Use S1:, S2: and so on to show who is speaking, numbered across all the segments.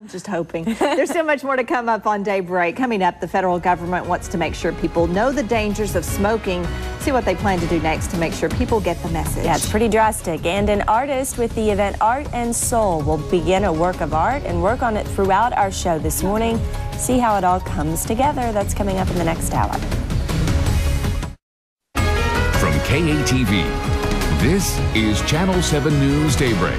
S1: Just hoping. There's so much more to come up on Daybreak. Coming up, the federal government wants to make sure people know the dangers of smoking. See what they plan to do next to make sure people get the message.
S2: Yeah, it's pretty drastic. And an artist with the event Art and Soul will begin a work of art and work on it throughout our show this morning. See how it all comes together. That's coming up in the next hour.
S3: From KATV, this is Channel 7 News Daybreak.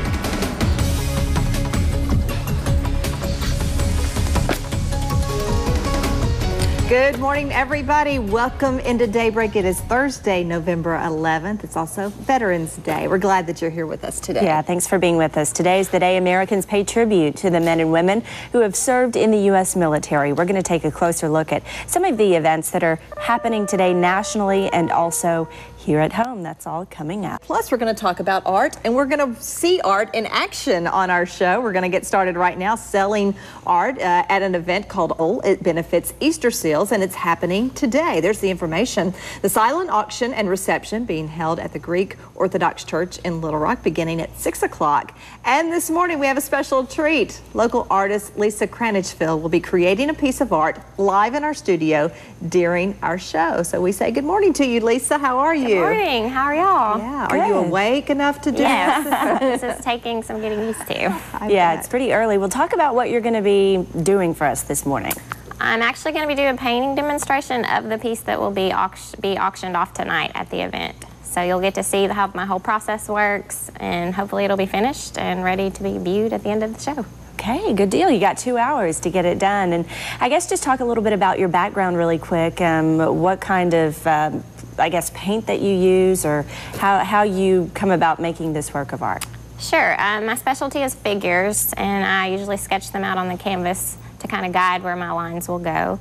S1: Good morning, everybody. Welcome into Daybreak. It is Thursday, November 11th. It's also Veterans Day. We're glad that you're here with us today.
S2: Yeah, thanks for being with us. Today is the day Americans pay tribute to the men and women who have served in the U.S. military. We're going to take a closer look at some of the events that are happening today nationally and also here at home. That's all coming up.
S1: Plus, we're going to talk about art, and we're going to see art in action on our show. We're going to get started right now selling art at an event called It benefits Easter seals, and it's happening today. There's the information. The silent auction and reception being held at the Greek Orthodox Church in Little Rock beginning at 6 o'clock. And this morning, we have a special treat. Local artist Lisa Krannichfeld will be creating a piece of art live in our studio during our show. So we say good morning to you, Lisa. How are you?
S4: Good morning. How are y'all?
S1: Yeah. Are you awake enough to do
S4: this? This is taking some getting used to.
S2: Yeah, it's pretty early. We'll talk about what you're going to be doing for us this morning.
S4: I'm actually going to be doing a painting demonstration of the piece that will be auctioned off tonight at the event. So you'll get to see how my whole process works, and hopefully it'll be finished and ready to be viewed at the end of the show.
S2: Okay, good deal. You got 2 hours to get it done. And I guess just talk a little bit about your background really quick. What kind of, I guess, paint that you use, or how you come about making this work of art.
S4: Sure. My specialty is figures, and I usually sketch them out on the canvas to kind of guide where my lines will go.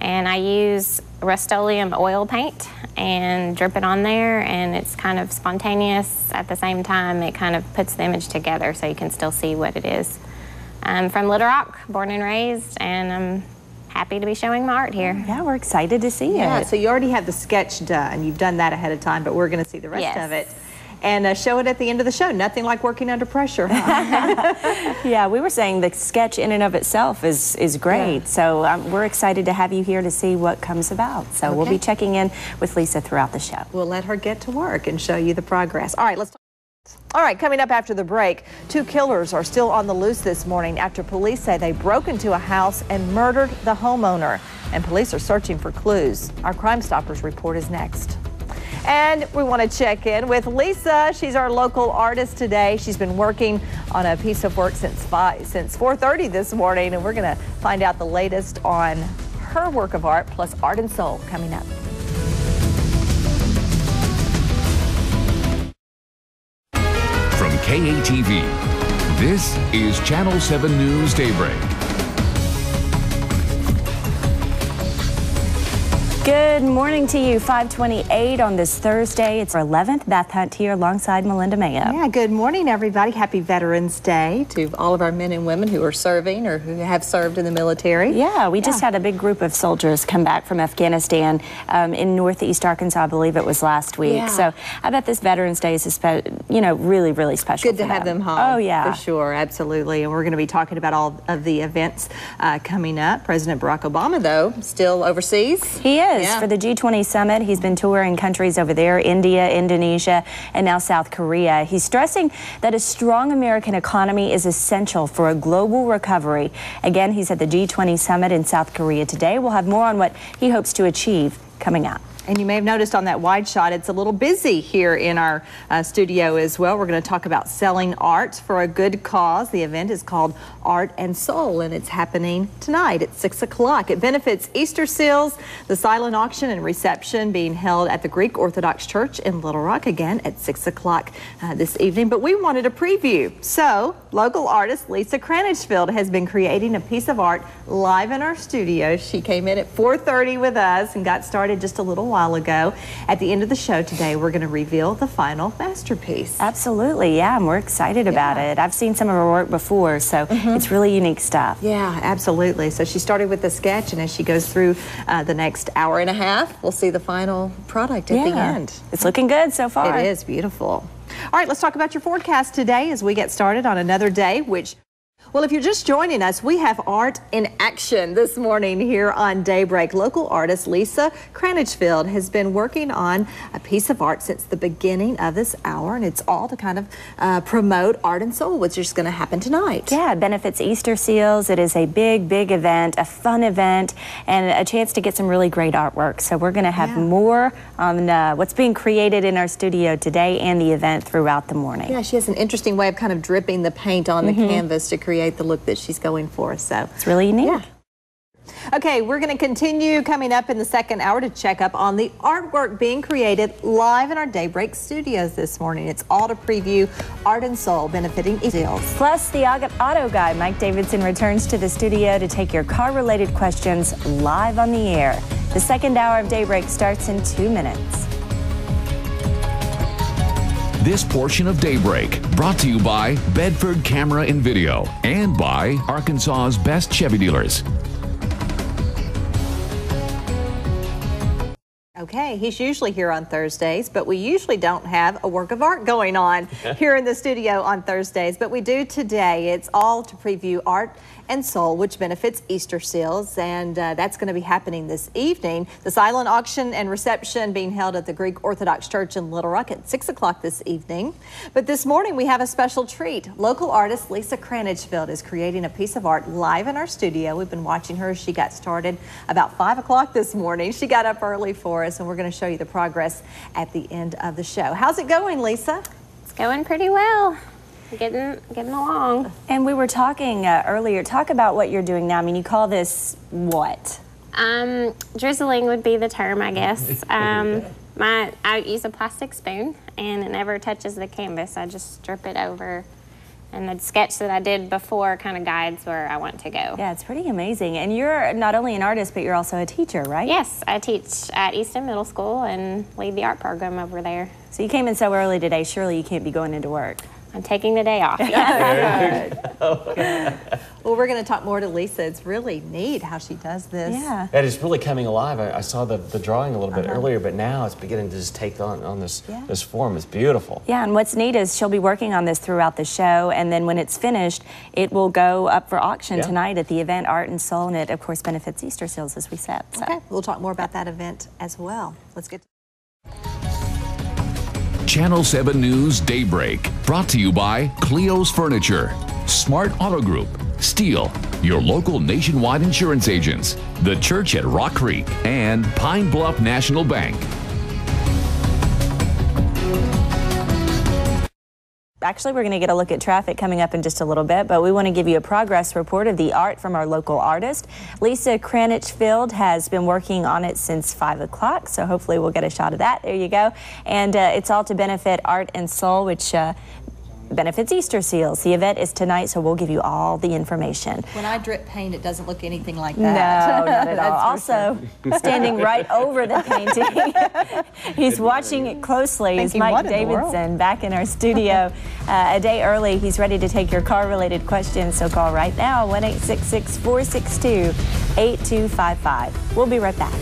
S4: And I use Rust-Oleum oil paint and drip it on there, and it's kind of spontaneous. At the same time, it kind of puts the image together so you can still see what it is. I'm from Little Rock, born and raised, and I'm happy to be showing my art here.
S2: Yeah, we're excited to see it.
S1: So you already have the sketch done. You've done that ahead of time, but we're going to see the rest of it. And show it at the end of the show. Nothing like working under pressure, huh?
S2: Yeah, we were saying the sketch in and of itself is great. Yeah. So we're excited to have you here to see what comes about. So we'll be checking in with Lisa throughout the show.
S1: We'll let her get to work and show you the progress. All right, let's talk. All right, coming up after the break, 2 killers are still on the loose this morning after police say they broke into a house and murdered the homeowner. And police are searching for clues. Our Crime Stoppers report is next. And we want to check in with Lisa. She's our local artist today. She's been working on a piece of work since 4:30 this morning, and we're going to find out the latest on her work of art plus Art and Soul coming up.
S3: From KATV, this is Channel 7 News Daybreak.
S2: Good morning to you. 5:28 on this Thursday. It's our 11th. Beth Hunt here alongside Melinda Mayo.
S1: Yeah, good morning, everybody. Happy Veterans Day to all of our men and women who are serving or who have served in the military.
S2: Yeah, we just had a big group of soldiers come back from Afghanistan in northeast Arkansas, I believe it was last week. Yeah. So I bet this Veterans Day is, really, really special.
S1: Good to have them home.
S2: Oh, yeah.
S1: For sure, absolutely. And we're going to be talking about all of the events coming up. President Barack Obama, though, still overseas.
S2: He is. For the G20 summit. He's been touring countries over there, India, Indonesia, and now South Korea. He's stressing that a strong American economy is essential for a global recovery. Again, he's at the G20 summit in South Korea today. We'll have more on what he hopes to achieve coming up.
S1: And you may have noticed on that wide shot, it's a little busy here in our studio as well. We're going to talk about selling art for a good cause. The event is called Art and Soul, and it's happening tonight at 6 o'clock. It benefits Easter seals, the silent auction and reception being held at the Greek Orthodox Church in Little Rock, again at 6 o'clock this evening. But we wanted a preview. So local artist Lisa Krannichfeld has been creating a piece of art live in our studio. She came in at 4:30 with us and got started just a little while ago. At the end of the show today, we're going to reveal the final masterpiece.
S2: Absolutely, yeah, and we're excited about it. I've seen some of her work before, so it's really unique stuff.
S1: Yeah, absolutely. So she started with the sketch, and as she goes through the next hour and a half, we'll see the final product at the end.
S2: It's looking good so far.
S1: It is beautiful. All right, let's talk about your forecast today as we get started on another day, which Well, if you're just joining us, we have art in action this morning here on Daybreak. Local artist Lisa Krannichfeld has been working on a piece of art since the beginning of this hour, and it's all to kind of promote Art and Soul, which is going to happen tonight.
S2: Yeah, it benefits Easter seals. It is a big, big event, a fun event, and a chance to get some really great artwork. So we're going to have more on what's being created in our studio today and the event throughout the morning.
S1: Yeah, she has an interesting way of kind of dripping the paint on the canvas to create the look that she's going for. So
S2: it's really unique.
S1: Yeah. Okay, we're going to continue coming up in the second hour to check up on the artwork being created live in our Daybreak studios this morning. It's all to preview Art and Soul benefiting Eagles.
S2: Plus, the auto guy, Mike Davidson, returns to the studio to take your car-related questions live on the air. The second hour of Daybreak starts in 2 minutes.
S3: This portion of Daybreak brought to you by Bedford Camera and Video and by Arkansas's best Chevy dealers.
S1: Okay, he's usually here on Thursdays, but we usually don't have a work of art going on here in the studio on Thursdays, but we do today. It's all to preview Art and Soul, which benefits Easter seals, and that's going to be happening this evening. The silent auction and reception being held at the Greek Orthodox Church in Little Rock at 6 o'clock this evening. But this morning we have a special treat. Local artist Lisa Krannichfeld is creating a piece of art live in our studio. We've been watching her. She got started about 5 o'clock this morning. She got up early for us, and we're going to show you the progress at the end of the show. How's it going, Lisa?
S4: It's going pretty well. Getting along.
S2: And we were talking earlier. Talk about what you're doing now. I mean, you call this what?
S4: Drizzling would be the term, I guess. I use a plastic spoon, and it never touches the canvas. I just drip it over. And the sketch that I did before kind of guides where I want to go.
S2: Yeah, it's pretty amazing. And you're not only an artist, but you're also a teacher, right?
S4: Yes, I teach at Easton Middle School and lead the art program over there.
S2: So you came in so early today, surely you can't be going into work.
S4: I'm taking the day off.
S1: Well, we're going to talk more to Lisa. It's really neat how she does this.
S2: Yeah.
S5: It is really coming alive. I saw the drawing a little bit earlier, but now it's beginning to just take on this form. It's beautiful.
S2: Yeah, and what's neat is she'll be working on this throughout the show, and then when it's finished, it will go up for auction tonight at the event Art and Soul, and it, of course, benefits Easter seals, as we said. So.
S1: Okay, we'll talk more about that event as well. Let's get to
S3: Channel 7 News Daybreak, brought to you by Cleo's Furniture, Smart Auto Group, Steel, your local nationwide insurance agents, the Church at Rock Creek, and Pine Bluff National Bank.
S2: Actually, we're going to get a look at traffic coming up in just a little bit, but we want to give you a progress report of the art from our local artist. Lisa Krannichfeld has been working on it since 5 o'clock, so hopefully we'll get a shot of that. There you go. And it's all to benefit Art and Soul, which benefits Easter seals. The event is tonight, so we'll give you all the information.
S1: When I drip paint, it doesn't look anything like that.
S2: No, not at all. Also, standing right over the painting, he's watching it closely, is Mike Davidson back in our studio a day early. He's ready to take your car-related questions, so call right now, 1-866-462-8255. We'll be right back.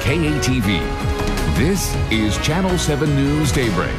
S3: KATV. This is Channel 7 News Daybreak.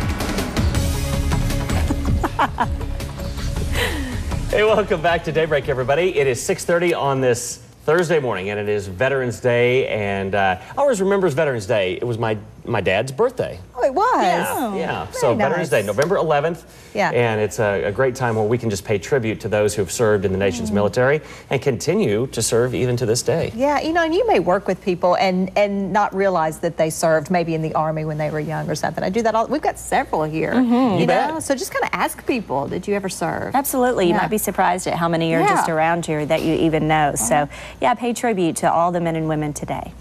S5: Hey, welcome back to Daybreak, everybody. It is 6:30 on this Thursday morning, and it is Veterans Day, and I always remember Veterans Day. It was my dad's birthday.
S1: Oh, it was?
S5: Yeah. So Veterans Day, November 11th.
S1: Yeah.
S5: And it's a great time where we can just pay tribute to those who have served in the nation's military and continue to serve even to this day.
S1: Yeah, you know, and you may work with people and not realize that they served maybe in the Army when they were young or something. I do that all. We've got several here. You know, so just kind of ask people, did you ever serve?
S2: Absolutely. You might be surprised at how many are just around here that you even know. So, yeah, pay tribute to all the men and women today.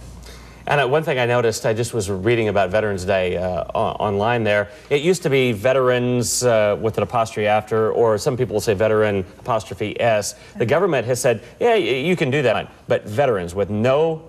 S5: And one thing I noticed, I just was reading about Veterans Day online there. It used to be veterans with an apostrophe after, or some people will say veteran apostrophe S. The government has said, yeah, you can do that, but veterans with no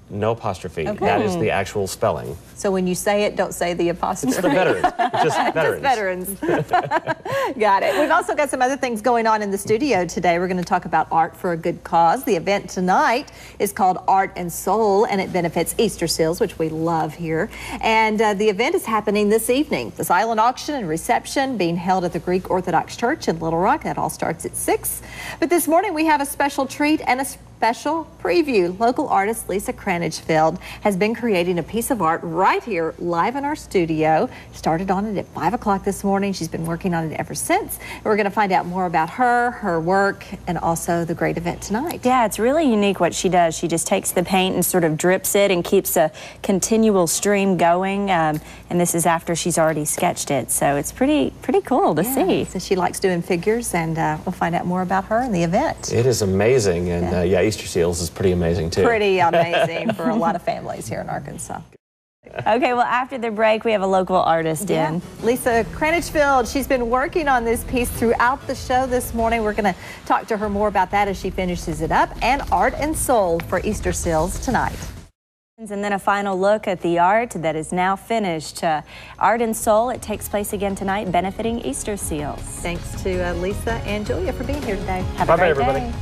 S5: No apostrophe.
S1: Okay.
S5: That is the actual spelling.
S1: So when you say it, don't say the apostrophe.
S5: It's the veterans. It's just veterans.
S1: Just veterans. Got it. We've also got some other things going on in the studio today. We're going to talk about art for a good cause. The event tonight is called Art and Soul, and it benefits Easter seals, which we love here. And the event is happening this evening. The silent auction and reception being held at the Greek Orthodox Church in Little Rock. That all starts at 6. But this morning we have a special treat and a special preview. Local artist Lisa Krannichfeld has been creating a piece of art right here live in our studio. Started on it at 5 o'clock this morning. She's been working on it ever since. We're going to find out more about her work, and also the great event tonight.
S2: Yeah, it's really unique what she does. She just takes the paint and sort of drips it and keeps a continual stream going. And this is after she's already sketched it. So it's pretty cool to see.
S1: So she likes doing figures, and we'll find out more about her and the event.
S5: It is amazing, and yeah, Easter seals is pretty amazing too.
S1: Pretty amazing for a lot of families here in Arkansas.
S2: Okay, well, after the break, we have a local artist in.
S1: Lisa Krannichfeld, she's been working on this piece throughout the show this morning. We're going to talk to her more about that as she finishes it up, and Art and Soul for Easter seals tonight.
S2: And then a final look at the art that is now finished. Art and Soul, it takes place again tonight, benefiting Easter seals.
S1: Thanks to Lisa and Julia for being here today.
S2: Have a great
S5: everybody.
S2: day.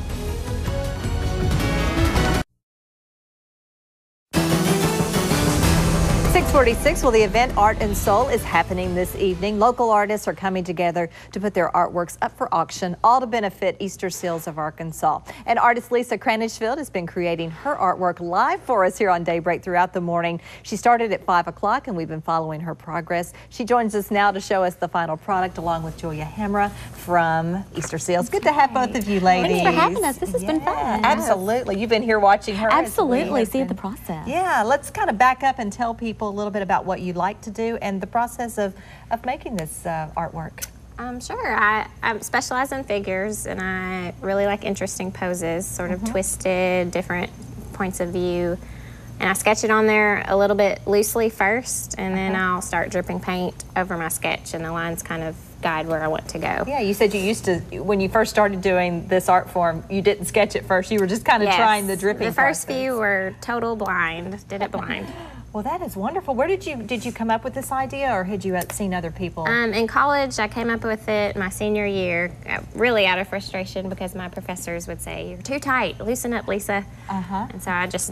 S1: 6:46. Well, the event Art and Soul is happening this evening. Local artists are coming together to put their artworks up for auction, all to benefit Easter seals of Arkansas. And artist Lisa Krannichfeld has been creating her artwork live for us here on Daybreak throughout the morning. She started at 5 o'clock, and we've been following her progress. She joins us now to show us the final product, along with Julia Hamra from Easter Seals. Good to have both of you ladies.
S6: Thanks for having us. This has been fun.
S1: Absolutely. You've been here watching her.
S6: Absolutely. See the process.
S1: Yeah, let's kind of back up and tell people a little bit about what you like to do and the process of making this artwork.
S4: Sure. I specialize in figures, and I really like interesting poses, sort of twisted, different points of view. And I sketch it on there a little bit loosely first, and then I'll start dripping paint over my sketch, and the lines kind of guide where I want to go.
S1: Yeah, you said you used to, when you first started doing this art form, you didn't sketch it first. You were just kind of trying the dripping
S4: The first
S1: process.
S4: few were total blind, did it blind.
S1: Well, that is wonderful. Where did you come up with this idea, or had you seen other people?
S4: In college, I came up with it my senior year, really out of frustration because my professors would say, "You're too tight, loosen up, Lisa." And so I just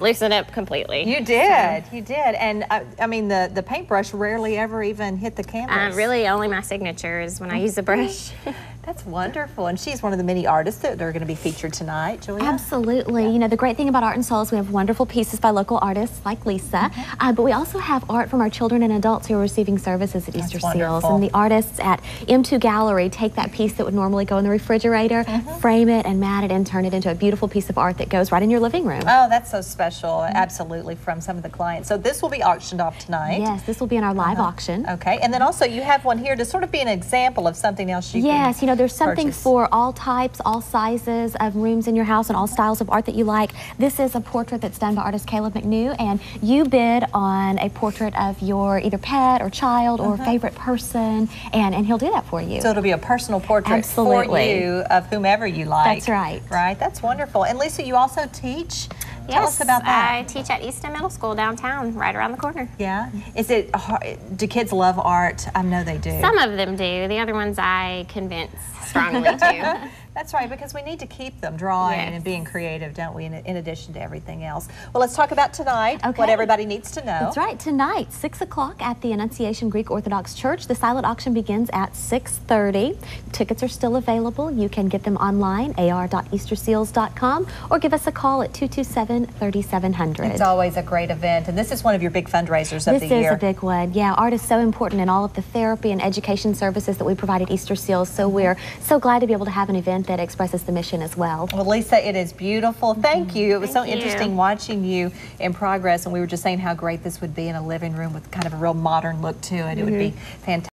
S4: loosened up completely.
S1: You did, you did. And I mean, the paintbrush rarely ever even hit the canvas.
S4: Really, only my signature is when I use the brush.
S1: That's wonderful. And she's one of the many artists that are going to be featured tonight, Julia.
S6: Absolutely. You know, the great thing about Art and Soul is we have wonderful pieces by local artists like Lisa, but we also have art from our children and adults who are receiving services at Easter Seals. And the artists at M2 Gallery take that piece that would normally go in the refrigerator, frame it and mat it, and turn it into a beautiful piece of art that goes right in your living room.
S1: Oh, that's so special. Absolutely, from some of the clients. So this will be auctioned off tonight.
S6: Yes, this will be in our live auction.
S1: Okay, and then also you have one here to sort of be an example of something else you can
S6: you know, there's something
S1: purchase.
S6: for all types, all sizes of rooms in your house and all styles of art that you like. This is a portrait that's done by artist Caleb McNew, and you bid on a portrait of your either pet or child or favorite person, and he'll do that for you.
S1: So it'll be a personal portrait for you of whomever you like.
S6: That's right.
S1: Right, that's wonderful. And Lisa, you also teach? Tell us
S4: Yes,
S1: about that.
S4: I teach at Easton Middle School downtown, right around the corner.
S1: Yeah. Is it hard? Do kids love art? I know they do.
S4: Some of them do. The other ones I convince strongly to.
S1: That's right, because we need to keep them drawing and being creative, don't we, in addition to everything else. Well, let's talk about tonight, what everybody needs to know.
S6: That's right. Tonight, 6 o'clock at the Annunciation Greek Orthodox Church. The silent auction begins at 6:30. Tickets are still available. You can get them online, ar.easterseals.com, or give us a call at 227-3700.
S1: It's always a great event, and this is one of your big fundraisers of the year.
S6: This is a big one. Yeah, art is so important in all of the therapy and education services that we provide at Easter Seals, so we're so glad to be able to have an event that expresses the mission as well.
S1: Well, Lisa, it is beautiful. Thank you. It was so interesting watching you in progress, and we were just saying how great this would be in a living room with kind of a real modern look to it. It would be fantastic.